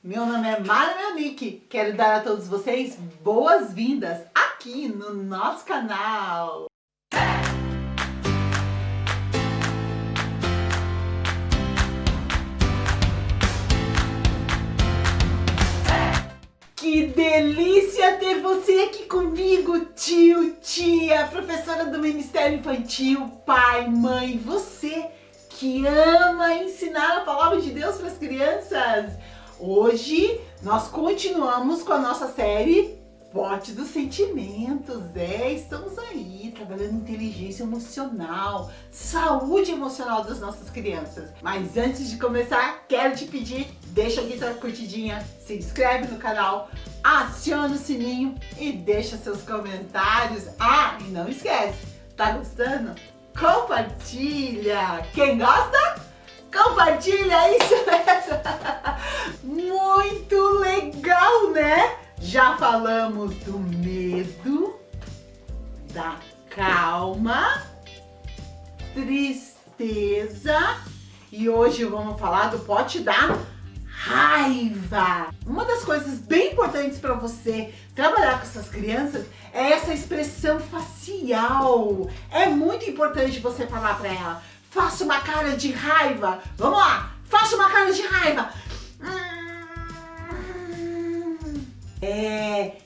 Meu nome é Mara Melnick. Quero dar a todos vocês boas-vindas aqui no nosso canal. Que delícia ter você aqui comigo, tio, tia, professora do Ministério Infantil, pai, mãe, você que ama ensinar a palavra de Deus para as crianças. Hoje nós continuamos com a nossa série Pote dos Sentimentos. Estamos aí trabalhando inteligência emocional, saúde emocional das nossas crianças. Mas antes de começar, quero te pedir, deixa aqui tua curtidinha, se inscreve no canal, aciona o sininho e deixa seus comentários. E não esquece, tá gostando? Compartilha! Quem gosta? Compartilha, isso mesmo! Muito legal, né? Já falamos do medo, da calma, tristeza e hoje vamos falar do pote da raiva. Uma das coisas bem importantes para você trabalhar com essas crianças é essa expressão facial. É muito importante você falar para ela: faça uma cara de raiva. Vamos lá, faça uma cara de raiva.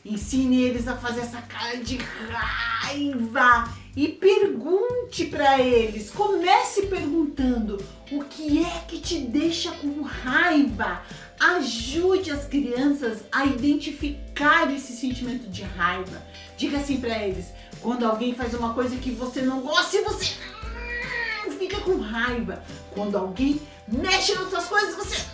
Ensine eles a fazer essa cara de raiva e pergunte para eles. Comece perguntando: o que é que te deixa com raiva? Ajude as crianças a identificar esse sentimento de raiva. Diga assim para eles: quando alguém faz uma coisa que você não gosta e você fica com raiva. Quando alguém mexe nas suas coisas, você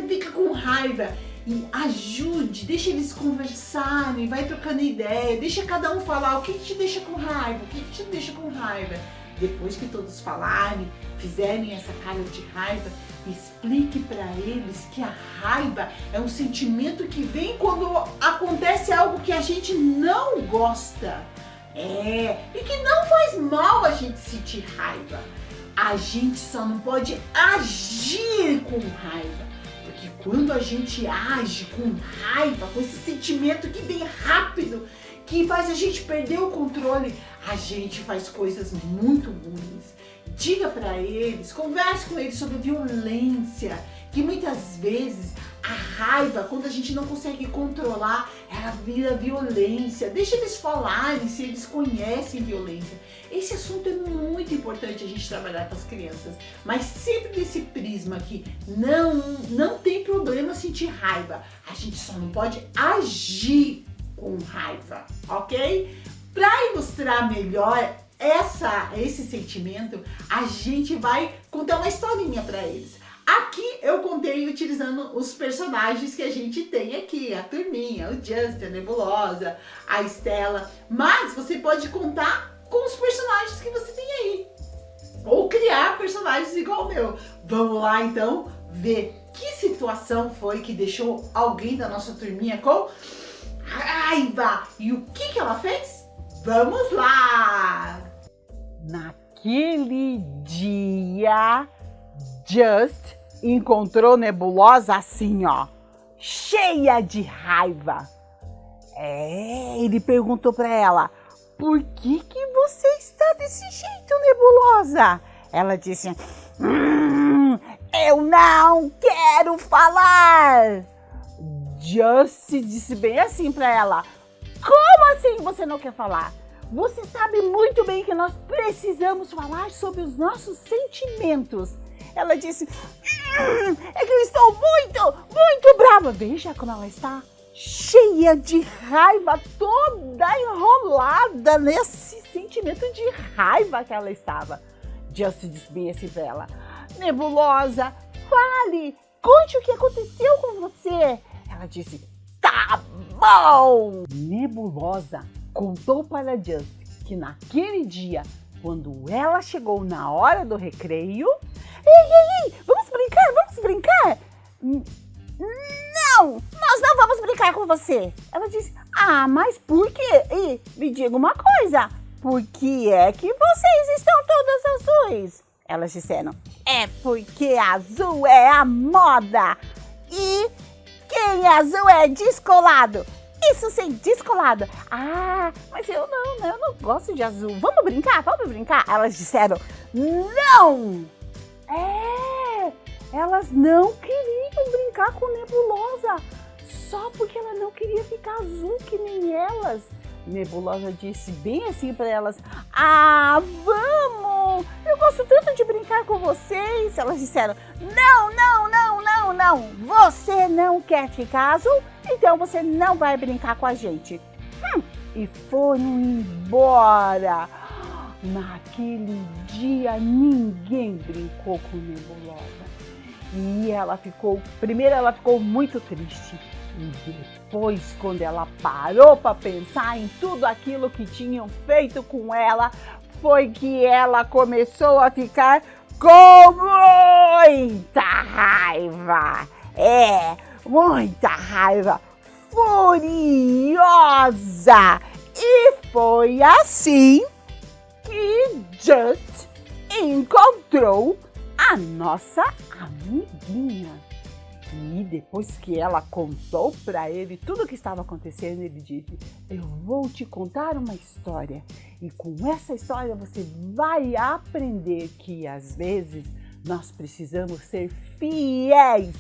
fica com raiva. E ajude, deixa eles conversarem, vai trocando ideia, deixa cada um falar o que te deixa com raiva, o que te deixa com raiva. Depois que todos falarem, fizerem essa cara de raiva, explique para eles que a raiva é um sentimento que vem quando acontece algo que a gente não gosta. E que não faz mal a gente sentir raiva. A gente só não pode agir com raiva. Porque quando a gente age com raiva, com esse sentimento que vem rápido, que faz a gente perder o controle, a gente faz coisas muito ruins. Diga para eles, converse com eles sobre violência, que muitas vezes a raiva, quando a gente não consegue controlar, ela vira violência. Deixa eles falarem se eles conhecem violência. Esse assunto é muito importante a gente trabalhar com as crianças, mas sempre nesse prisma que não tem problema sentir raiva. A gente só não pode agir com raiva, ok? Para ilustrar melhor esse sentimento, a gente vai contar uma historinha para eles. Aqui eu contei utilizando os personagens que a gente tem aqui, a turminha, o Justin, a Nebulosa, a Estela, mas você pode contar com os personagens que você tem aí, ou criar personagens igual o meu. Vamos lá então ver que situação foi que deixou alguém da nossa turminha com raiva e o que ela fez? Vamos lá! Naquele dia, Just encontrou Nebulosa assim, ó, cheia de raiva. Ele perguntou para ela: por que você está desse jeito, Nebulosa? Ela disse: eu não quero falar. Just disse bem assim para ela: como assim você não quer falar? Você sabe muito bem que nós precisamos falar sobre os nossos sentimentos. Ela disse: é que eu estou muito brava. Veja como ela está, cheia de raiva, toda enrolada nesse sentimento de raiva que ela estava. Just disse bem assim para ela: Nebulosa, fale, conte o que aconteceu com você. Ela disse: tá bom. Nebulosa contou para Just que naquele dia, quando ela chegou na hora do recreio... Ei, vamos brincar? Não, nós não vamos brincar com você. Ela disse: mas por quê? E me diga uma coisa, por que é que vocês estão todas azuis? Elas disseram: é porque azul é a moda. E Quem é azul é descolado. Isso sim, descolado. Ah, mas eu não gosto de azul. Vamos brincar? Elas disseram, não! Elas não queriam brincar com Nebulosa, só porque ela não queria ficar azul que nem elas. Nebulosa disse bem assim para elas, vamos! Eu gosto tanto de brincar com vocês. Elas disseram, não, você não quer ficar azul, então você não vai brincar com a gente. E foram embora. Naquele dia ninguém brincou com Nebulosa. E primeiro ela ficou muito triste. E depois, quando ela parou para pensar em tudo aquilo que tinham feito com ela, foi que ela começou a ficar com muita raiva. Muita raiva, furiosa. E foi assim que Just encontrou a nossa amiguinha. E depois que ela contou para ele tudo o que estava acontecendo, ele disse, eu vou te contar uma história. E com essa história você vai aprender que às vezes nós precisamos ser fiéis,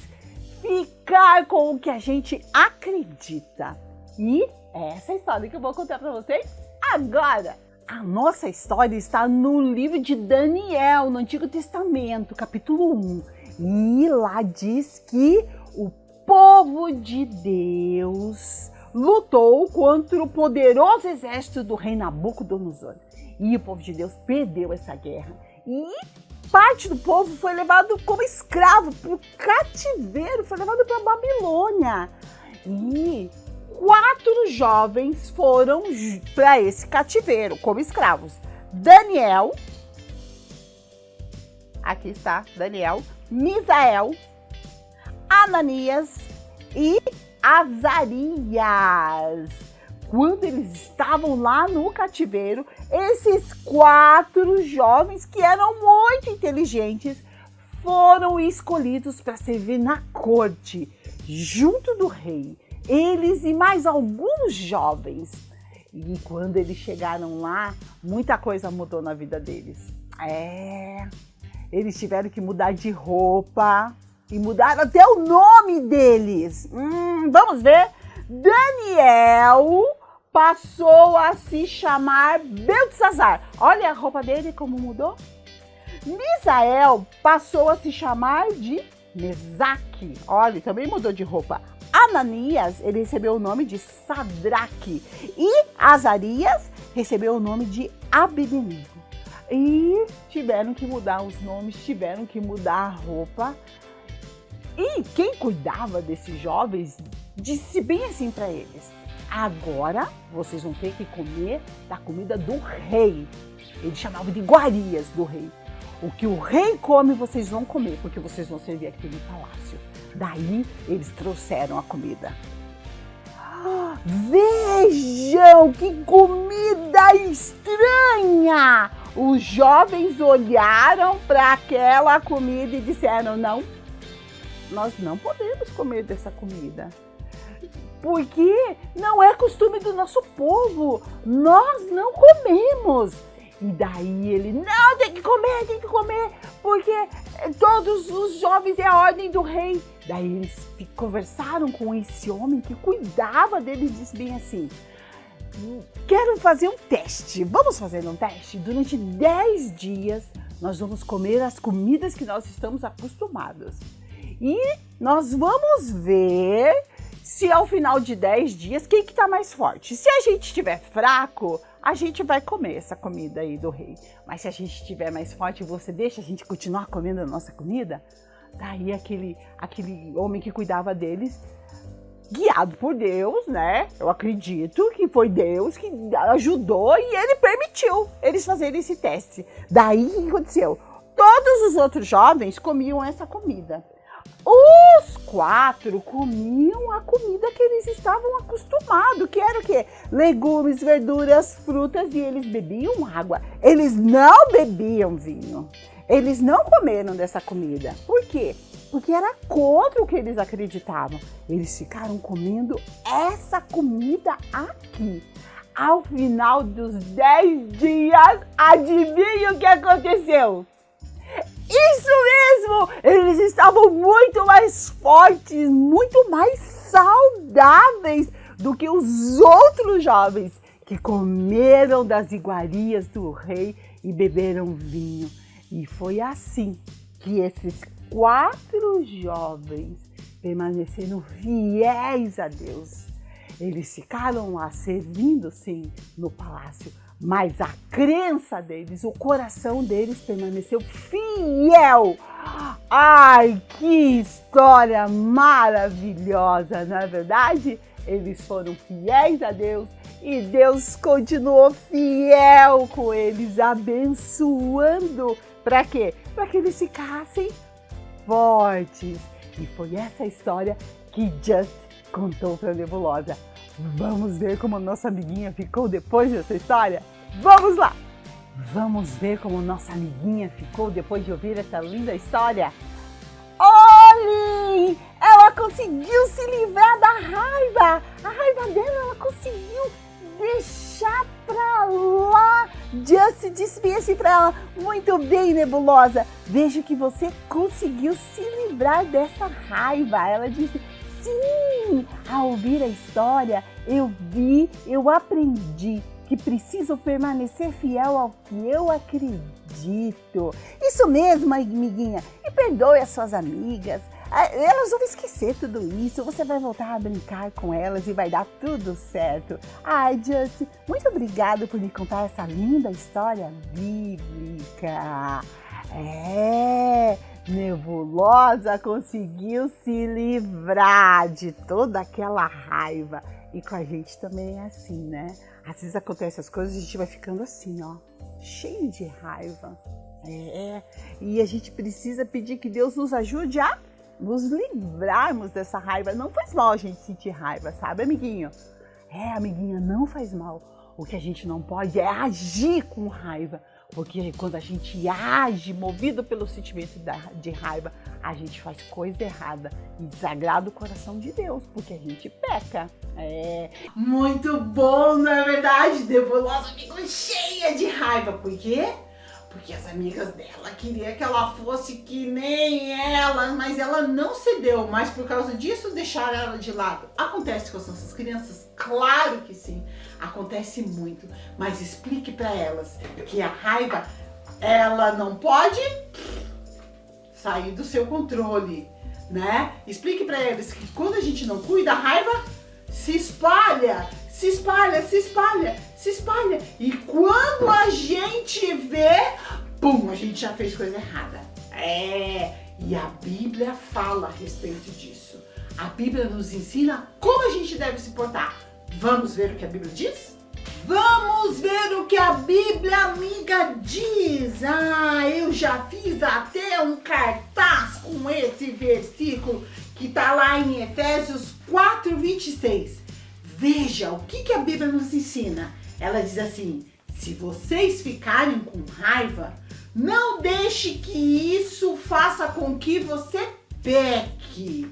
ficar com o que a gente acredita. E é essa história que eu vou contar para vocês agora. A nossa história está no livro de Daniel, no Antigo Testamento, capítulo 1. E lá diz que o povo de Deus lutou contra o poderoso exército do rei Nabucodonosor. E o povo de Deus perdeu essa guerra. E parte do povo foi levado como escravo para o cativeiro, foi levado para a Babilônia. E 4 jovens foram para esse cativeiro como escravos. Daniel, aqui está Daniel, Misael, Ananias e Azarias. Quando eles estavam lá no cativeiro, esses 4 jovens que eram muito inteligentes foram escolhidos para servir na corte, junto do rei. Eles e mais alguns jovens. E quando eles chegaram lá, muita coisa mudou na vida deles. Eles tiveram que mudar de roupa e mudaram até o nome deles. Vamos ver. Daniel passou a se chamar Beltesazar. Olha a roupa dele como mudou. Misael passou a se chamar de Mesaque. Olha, também mudou de roupa. Ananias, ele recebeu o nome de Sadraque. E Azarias recebeu o nome de Abednego. E tiveram que mudar os nomes, tiveram que mudar a roupa. E quem cuidava desses jovens disse bem assim para eles, agora vocês vão ter que comer da comida do rei. Ele chamava de iguarias do rei. O que o rei come, vocês vão comer, porque vocês vão servir aqui no palácio. Daí eles trouxeram a comida. Vejam que comida estranha! Os jovens olharam para aquela comida e disseram, não, nós não podemos comer dessa comida. Porque não é costume do nosso povo, nós não comemos. E daí ele, não, tem que comer, porque todos os jovens é a ordem do rei. Daí eles conversaram com esse homem que cuidava deles e disse bem assim, quero fazer um teste, vamos fazer um teste? Durante 10 dias nós vamos comer as comidas que nós estamos acostumados. E nós vamos ver se ao final de 10 dias, quem que tá mais forte? Se a gente estiver fraco, a gente vai comer essa comida aí do rei. Mas se a gente estiver mais forte, você deixa a gente continuar comendo a nossa comida? Daí aquele homem que cuidava deles, guiado por Deus, né? Eu acredito que foi Deus que ajudou e ele permitiu eles fazerem esse teste. Daí o que aconteceu? Todos os outros jovens comiam essa comida. Os 4 comiam a comida que eles estavam acostumados, que era o quê? Legumes, verduras, frutas, e eles bebiam água. Eles não bebiam vinho. Eles não comeram dessa comida. Por quê? Porque era contra o que eles acreditavam. Eles ficaram comendo essa comida aqui. Ao final dos 10 dias, adivinha o que aconteceu? Isso mesmo! Eles estavam muito mais fortes, muito mais saudáveis do que os outros jovens que comeram das iguarias do rei e beberam vinho. E foi assim que esses 4 jovens permaneceram fiéis a Deus. Eles ficaram lá servindo, sim, no palácio, mas a crença deles, o coração deles permaneceu fiel. Ai, que história maravilhosa, não é verdade? Eles foram fiéis a Deus e Deus continuou fiel com eles, abençoando. Para quê? Para que eles ficassem fortes. E foi essa história que Just contou para a Nebulosa. Vamos ver como nossa amiguinha ficou depois dessa história? Vamos lá! Vamos ver como nossa amiguinha ficou depois de ouvir essa linda história? Olhem! Ela conseguiu se livrar da raiva! A raiva dela, ela conseguiu deixar pra lá! Just disse bem assim pra ela: muito bem, Nebulosa, vejo que você conseguiu se livrar dessa raiva. Ela disse: sim, ao ouvir a história, eu aprendi que preciso permanecer fiel ao que eu acredito. Isso mesmo, amiguinha. E perdoe as suas amigas. Elas vão esquecer tudo isso. Você vai voltar a brincar com elas e vai dar tudo certo. Ai, Just, muito obrigada por me contar essa linda história bíblica. Nebulosa conseguiu se livrar de toda aquela raiva. E com a gente também é assim, né? Às vezes acontecem as coisas e a gente vai ficando assim, ó, cheio de raiva. E a gente precisa pedir que Deus nos ajude a nos livrarmos dessa raiva. Não faz mal a gente sentir raiva, sabe, amiguinho? Amiguinha, não faz mal. O que a gente não pode é agir com raiva. Porque quando a gente age movido pelo sentimento de raiva, a gente faz coisa errada e desagrada o coração de Deus, porque a gente peca. Muito bom, não é verdade? Nebulosa ficou cheia de raiva. Por quê? Porque as amigas dela queriam que ela fosse que nem ela, mas ela não cedeu. Mas por causa disso, deixaram ela de lado. Acontece com as nossas crianças? Claro que sim. Acontece muito. Mas explique para elas que a raiva, ela não pode sair do seu controle, né? Explique para eles que quando a gente não cuida, a raiva se espalha, se espalha, se espalha, se espalha. E quando a gente vê, pum, a gente já fez coisa errada. E a Bíblia fala a respeito disso. A Bíblia nos ensina como a gente deve se portar. Vamos ver o que a Bíblia diz? Vamos ver o que a Bíblia, amiga, diz. Eu já fiz até um cartaz com esse versículo que está lá em Efésios 4:26. Veja o que a Bíblia nos ensina. Ela diz assim: se vocês ficarem com raiva, não deixe que isso faça com que você peque.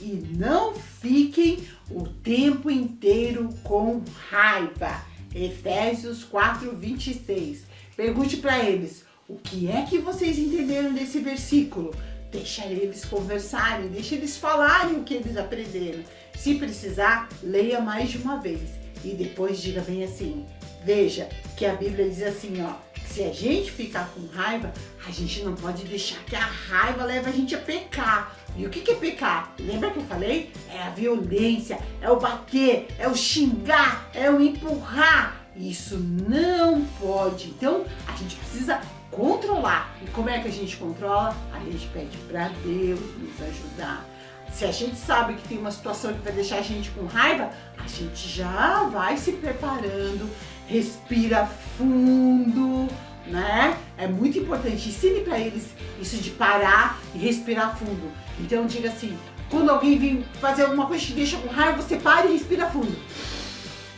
E não fiquem o tempo inteiro com raiva. Efésios 4:26. Pergunte para eles: o que é que vocês entenderam desse versículo? Deixa eles conversarem, deixa eles falarem o que eles aprenderam. Se precisar, leia mais de uma vez. E depois diga bem assim: veja que a Bíblia diz assim, ó, que se a gente ficar com raiva, a gente não pode deixar que a raiva leve a gente a pecar. E o que é pecar? Lembra que eu falei? É a violência, é o bater, é o xingar, é o empurrar. Isso não pode. Então, a gente precisa controlar. E como é que a gente controla? A gente pede para Deus nos ajudar. Se a gente sabe que tem uma situação que vai deixar a gente com raiva, a gente já vai se preparando, respira fundo, né? É muito importante. Ensine para eles isso de parar e respirar fundo. Então diga assim: quando alguém vem fazer alguma coisa que te deixa com raiva, você para e respira fundo.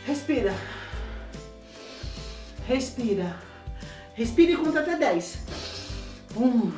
Respira. Respira. Respira e conta até 10. 1,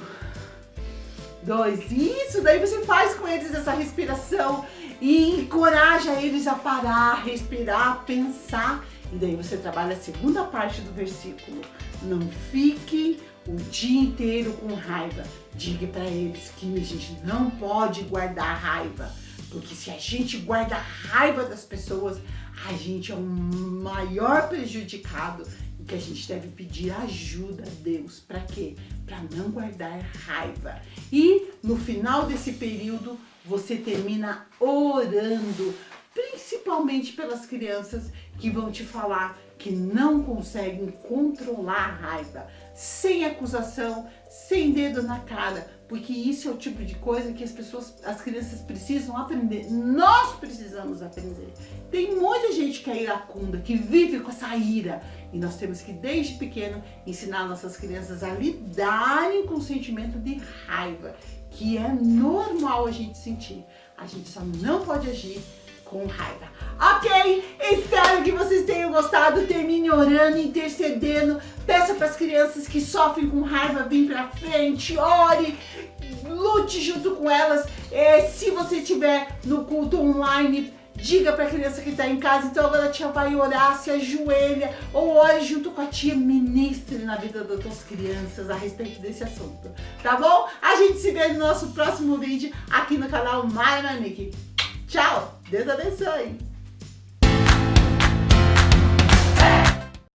2, isso, daí você faz com eles essa respiração e encoraja eles a parar, respirar, pensar. E daí você trabalha a segunda parte do versículo. Não fique o dia inteiro com raiva. Diga para eles que a gente não pode guardar raiva. Porque se a gente guarda raiva das pessoas, a gente é o maior prejudicado. E que a gente deve pedir ajuda a Deus. Para quê? Para não guardar raiva. E no final desse período, você termina orando, principalmente pelas crianças que vão te falar que não conseguem controlar a raiva, sem acusação, sem dedo na cara, porque isso é o tipo de coisa que as crianças precisam aprender. Nós precisamos aprender. Tem muita gente que é iracunda, que vive com essa ira, e nós temos que desde pequeno ensinar nossas crianças a lidarem com o sentimento de raiva, que é normal a gente sentir. A gente só não pode agir com raiva. Ok? Espero que vocês tenham gostado. Termine orando, intercedendo. Peça para as crianças que sofrem com raiva vir para frente. Ore, lute junto com elas. Se você estiver no culto online, diga para a criança que está em casa, então agora a tia vai orar, se ajoelha ou ore junto com a tia, ministre na vida das tuas crianças a respeito desse assunto, tá bom? A gente se vê no nosso próximo vídeo aqui no canal Mari Marinique. Tchau, Deus abençoe!